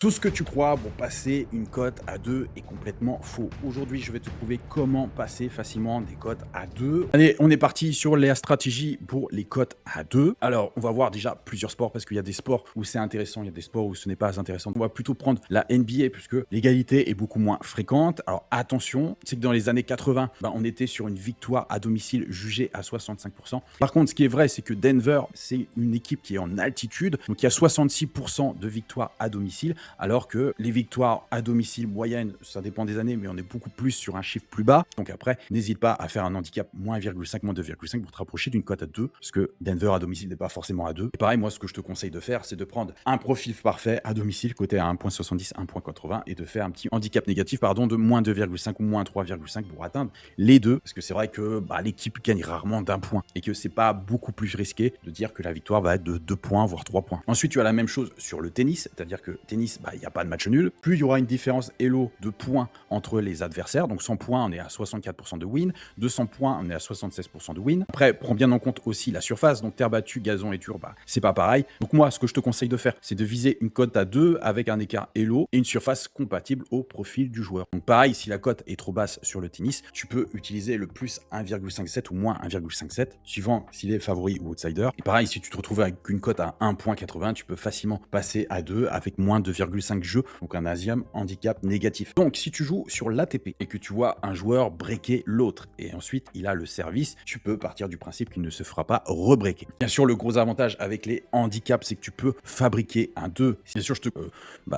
Tout ce que tu crois pour passer une cote à 2 est complètement faux. Aujourd'hui, je vais te prouver comment passer facilement des cotes à 2. Allez, on est parti sur la stratégie pour les cotes à 2. Alors, on va voir déjà plusieurs sports parce qu'il y a des sports où c'est intéressant, il y a des sports où ce n'est pas intéressant. On va plutôt prendre la NBA puisque l'égalité est beaucoup moins fréquente. Alors, attention, c'est que dans les années 80, on était sur une victoire à domicile jugée à 65%. Par contre, ce qui est vrai, c'est que Denver, c'est une équipe qui est en altitude. Donc, il y a 66% de victoires à domicile. Alors que les victoires à domicile moyennes, ça dépend des années, mais on est beaucoup plus sur un chiffre plus bas. Donc après, n'hésite pas à faire un handicap moins 1,5, moins 2,5 pour te rapprocher d'une cote à 2, parce que Denver à domicile n'est pas forcément à 2. Et pareil, moi, ce que je te conseille de faire, c'est de prendre un profil parfait à domicile, côté à 1,70, 1,80, et de faire un petit handicap négatif, de moins 2,5 ou moins 3,5 pour atteindre les deux, parce que c'est vrai que l'équipe gagne rarement d'un point, et que c'est pas beaucoup plus risqué de dire que la victoire va être de 2 points, voire 3 points. Ensuite, tu as la même chose sur le tennis, c'est-à-dire que tennis, il n'y a pas de match nul. Plus il y aura une différence Elo de points entre les adversaires. Donc 100 points, on est à 64% de win. 200 points, on est à 76% de win. Après, prends bien en compte aussi la surface. Donc terre battue, gazon et dur, c'est pas pareil. Donc moi, ce que je te conseille de faire, c'est de viser une cote à 2 avec un écart Elo et une surface compatible au profil du joueur. Donc pareil, si la cote est trop basse sur le tennis, tu peux utiliser le plus 1,57 ou moins 1,57, suivant s'il est favori ou outsider. Et pareil, si tu te retrouves avec une cote à 1,80, tu peux facilement passer à 2 avec moins 2,5 jeux, donc un asium handicap négatif. Donc si tu joues sur l'ATP et que tu vois un joueur breaker l'autre et ensuite il a le service, tu peux partir du principe qu'il ne se fera pas rebreaker. Bien sûr, le gros avantage avec les handicaps, c'est que tu peux fabriquer un 2. Bien sûr, je te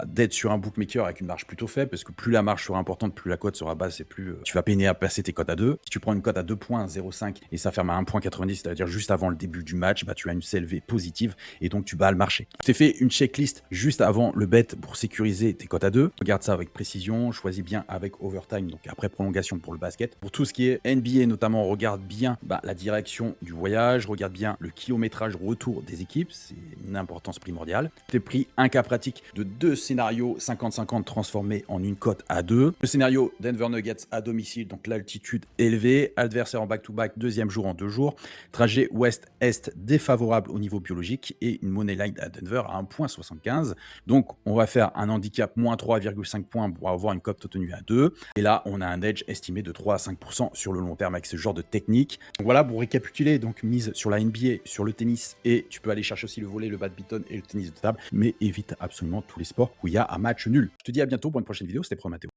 d'être sur un bookmaker avec une marge plutôt faible, parce que plus la marge sera importante, plus la cote sera basse et plus tu vas peiner à passer tes cotes à 2. Si tu prends une cote à 2,05 et ça ferme à 1,90, c'est-à-dire juste avant le début du match, tu as une CLV positive et donc tu bats le marché. Je t'ai fait une checklist juste avant le bet pour sécuriser tes cotes à 2. Regarde ça avec précision, choisis bien avec overtime, donc après prolongation pour le basket. Pour tout ce qui est NBA notamment, regarde bien la direction du voyage, regarde bien le kilométrage retour des équipes, c'est une importance primordiale. Je t'ai pris un cas pratique de 2 scénarios 50-50 transformés en une cote à 2. Le scénario Denver Nuggets à domicile, donc l'altitude élevée, adversaire en back-to-back, deuxième jour en 2 jours, trajet ouest-est défavorable au niveau biologique et une money line à Denver à 1,75. Donc on va faire un handicap moins 3,5 points pour avoir une cote obtenue à 2. Et là, on a un edge estimé de 3 à 5% sur le long terme avec ce genre de technique. Donc voilà, pour récapituler, donc mise sur la NBA, sur le tennis, et tu peux aller chercher aussi le volley, le badminton et le tennis de table, mais évite absolument tous les sports où il y a un match nul. Je te dis à bientôt pour une prochaine vidéo, c'était Pro Matteo.